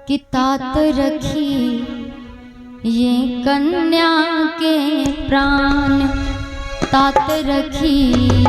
कि तात रखी ये कन्या के प्राण, तात रखी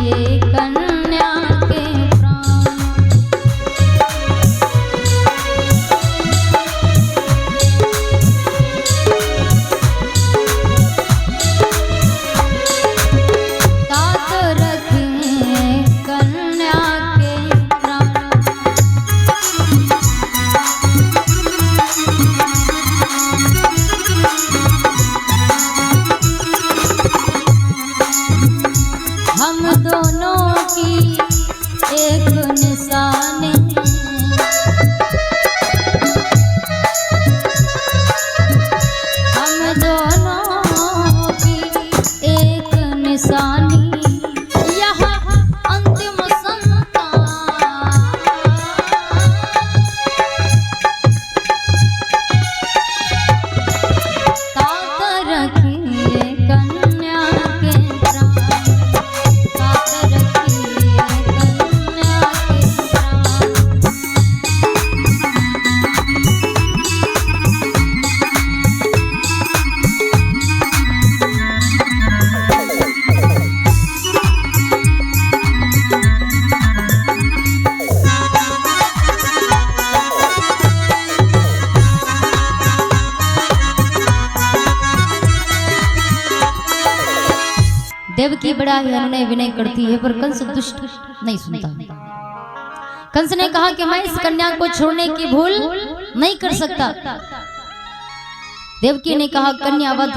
ये कन्या के देवकी बड़ा ही अनुनय विनय करती है, पर कंस दुष्ट नहीं सुनता। कंस ने कहा कि मैं इस कन्या को छोड़ने की भूल नहीं कर सकता। देवकी ने कहा कन्यावध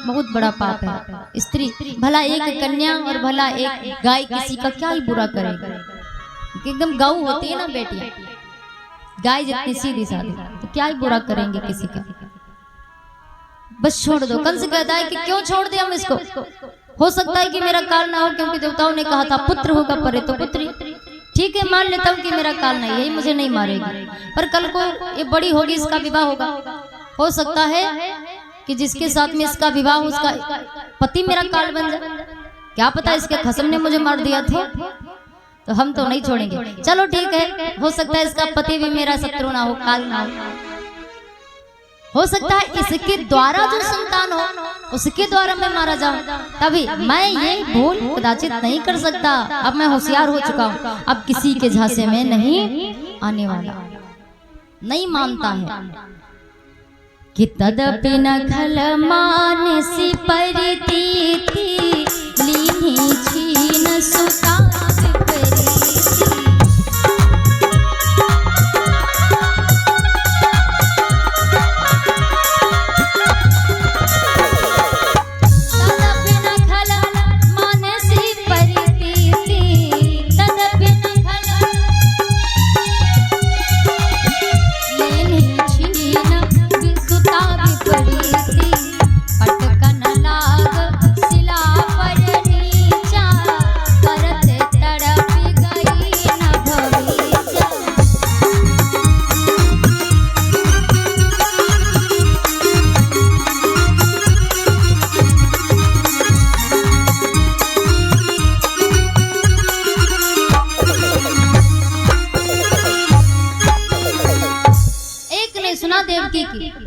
बहुत बड़ा पाप है। स्त्री भला एक कन्या और भला एक गाय किसी का क्या ही बुरा करेगा। एकदम गऊ होती है ना बेटी, गाय जितनी सीधी सादी, तो क्या ही बुरा करेंगे किसी का। बस छोड़ दो। कंस कहता है कि क्यों छोड़ दे हम इसको, हो सकता है कि मेरा काल ना हो, क्योंकि देवताओं ने कहा था पुत्र होगा परे तो पुत्री। ठीक है, मान लेता हूँ कि मेरा काल नहीं है, मुझे नहीं मारेगी, पर कल को ये बड़ी होगी, इसका विवाह होगा। हो सकता है कि जिसके साथ में इसका विवाह हो उसका पति मेरा काल बन जाए। क्या पता इसके खसम ने मुझे मार दिया था, तो हम तो नहीं छोड़ेंगे। चलो ठीक है, हो सकता है इसका पति भी मेरा शत्रु ना हो, काल ना हो सकता है इसके द्वारा जो संतान हो उसके द्वारा मैं मारा जाऊं, तभी मैं ये भूल कदाचित नहीं कर सकता। अब मैं होशियार हो चुका हूं, अब किसी के झांसे में नहीं आने वाला। नहीं मानता है कि तदपि न खल मानसी परितीति लीनी छीन सुता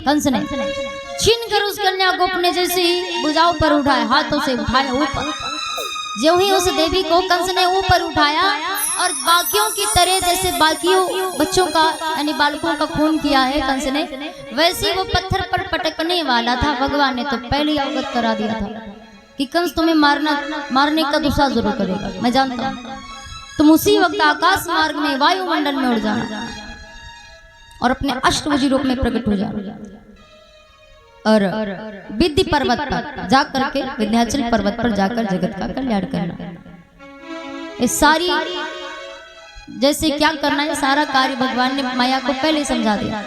कंस ने छीन कर उस कन्या को अपने जैसे ही भुजाओं पर उठाया, हाथों से उठाया ऊपर। जो ही उस देवी को कंस ने ऊपर उठाया और बाकियों की तरह, जैसे बाकियों बच्चों का यानी बालकों का खून किया है कंस ने, वैसे वो पत्थर पर पटकने वाला था। भगवान ने तो पहले ही अवगत करा दिया था कि कंस तुम्हें मारने का दूसरा जरूर करेगा, मैं जानता हूँ। तुम उसी वक्त आकाश मार्ग में वायुमंडल में उड़ जाना और अपने अष्टभुजी रूप में प्रकट हो जाना और विद्धि पर्वत पर जाकर के, विंध्याचल पर्वत पर जाकर जगत का कल्याण करना। ये सारी जैसे क्या करना है सारा कार्य भगवान ने माया को पहले समझा दिया।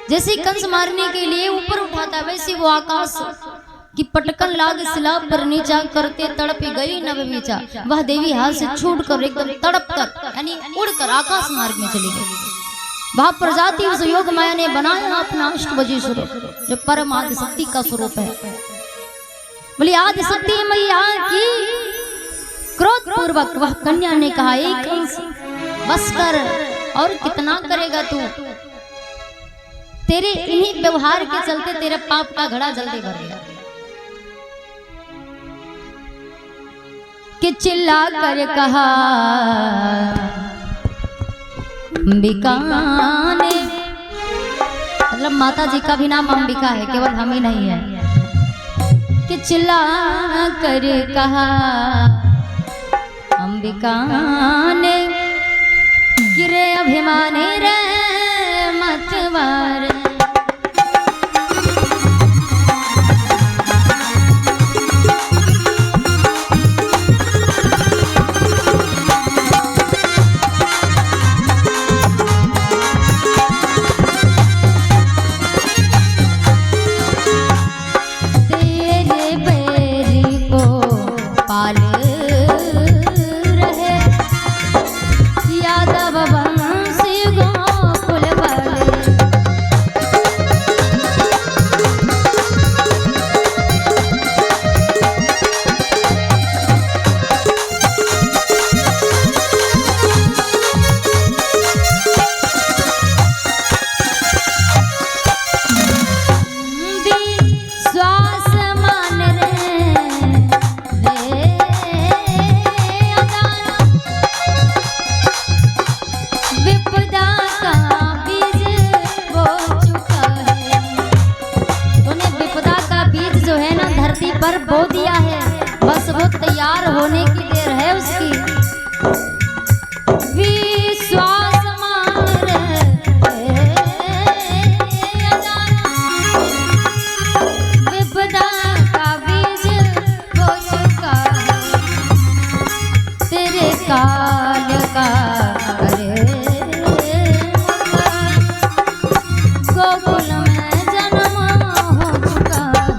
जैसे कंस मारने के लिए ऊपर उठाता वैसे वो आकाश की पटकन लाग शिला पर नीचा करते तड़प गई नवमीचा। वह देवी हाथ से छूट कर एकदम तड़प कर यानी उड़कर आकाश मार्ग में चली गई। वह प्रजाति उस योग माया ने बनाया अपना अष्टभुजी स्वरूप, जो परम आदि शक्ति का स्वरूप है। बोली आदि शक्ति मैया की क्रोध पूर्वक वह कन्या ने कहा, एक कंस बस कर, और कितना करेगा तू। तेरे इन्हीं व्यवहार के चलते तेरे पाप का घड़ा जल्दी भर गया। कि चिल्ला कर कहा अंबिका ने, मतलब माता जी का भी नाम अंबिका है, केवल हम ही नहीं है। कि चिल्ला कर कहा अंबिका ने, गिरे अभिमानी रे मतवार। पर बो दिया है, बस वो तैयार होने की देर है उसकी। विश्वास मान रे विपदा का बीज बो चुका है, तेरे काल का गोकुल में जन्म हो चुका है।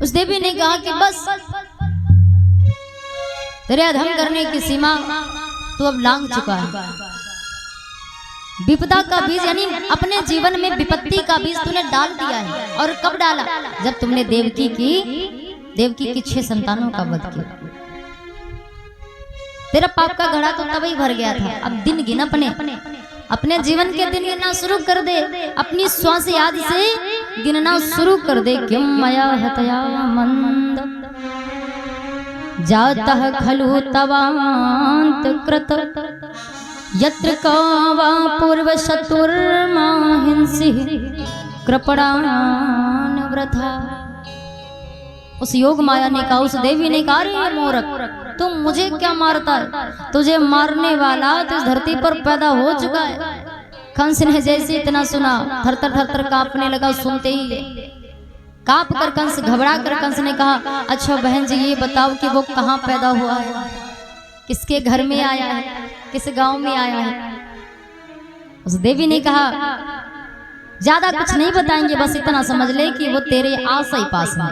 उस देवी ने कहा कि बस तेरे अधम करने की सीमा तू अब लांघ चुका है। विपदा का बीज यानी अपने जीवन में विपत्ति का बीज तूने डाल दिया है। और कब डाला? जब तुमने देवकी की 6 संतानों का वध किया। तेरा पाप का घड़ा तो तभी भर गया था। अब दिन गिन, अपने जीवन के दिन गिनना शुरू कर दे। अपनी श्वास याद से गिनना शुरू कर दे। किम मया हतया मंद जातः खलु तवांत कृत यत्र कावा पूर्व शत्रुर्माहिंसि कृपणान वृथा। उस योग माया ने कहा, उस देवी ने कहा, रे मूर्ख, तुम मुझे क्या मारता है? तुझे मारने वाला तो इस धरती पर पैदा हो चुका है। कंस ने जैसे इतना सुना, थर थर कांपने लगा। सुनते ही कांप कर कंस, घबरा कर कंस ने कहा, अच्छा बहन जी ये बताओ कि वो कहाँ पैदा हुआ है, किसके घर में आया है, किस गांव में आया है? उस देवी ने कहा, ज्यादा कुछ नहीं बताएंगे, बस इतना समझ ले कि वो तेरे आस ही पास है,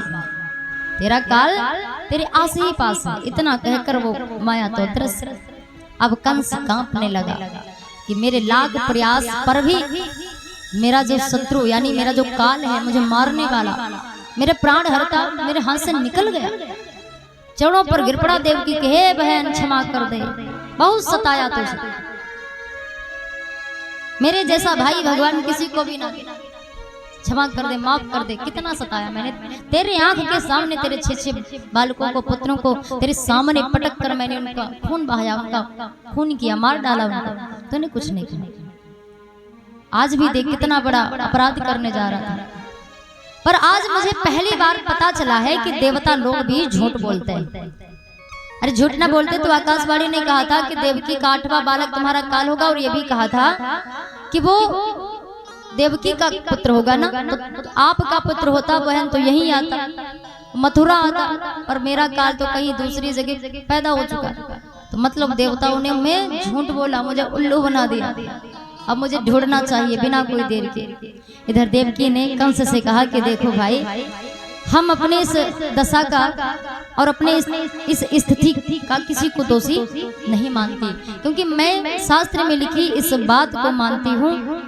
तेरा काल तेरे आस ही पास है। इतना कहकर वो माया तो दृश्य। अब कंस कांपने लगा कि मेरे लाख प्रयास पर भी मेरा जो शत्रु यानी मेरा जो काल है, मुझे मारने वाला, मेरे प्राण हरता मेरे हाथ से निकल गया। चरणों पर गिर पड़ा देवकी के, हे बहन क्षमा कर दे, बहुत सताया तुझे, मेरे जैसा भाई भगवान किसी को भी ना देना, क्षमा कर दे, माफ कर दे। कितना सताया मैंने, तेरे आंख के सामने तेरे 6 बालकों को, पुत्रों को तेरे सामने पटक कर मैंने उनका खून बहाया, उनका खून किया, मार डाला उनको, तूने कुछ नहीं किया। आज भी देख कितना बड़ा अपराध करने जा रहा था। पर आज मुझे पहली बार पता चला है कि देवता लोग भी झूठ बोलते हैं। अरे झूठ ना बोलते तो आकाशवाणी ने कहा था कि देवकी का 8वां बालक तुम्हारा काल होगा, और ये भी कहा था कि वो देवकी का पुत्र होगा ना, तो आपका पुत्र होता बहन तो यही आता, मथुरा आता, और मेरा काल तो कहीं दूसरी जगह पैदा हो चुका। तो मतलब देवताओं ने मैं झूठ बोला, मुझे उल्लू बना दिया। अब मुझे ढूंढना चाहिए बिना कोई देर के। इधर देवकी ने कंस से कहा कि देखो भाई, हम अपने इस दशा का और अपने इस स्थिति का किसी को दोषी नहीं मानती, क्योंकि मैं शास्त्र में लिखी इस बात को मानती हूँ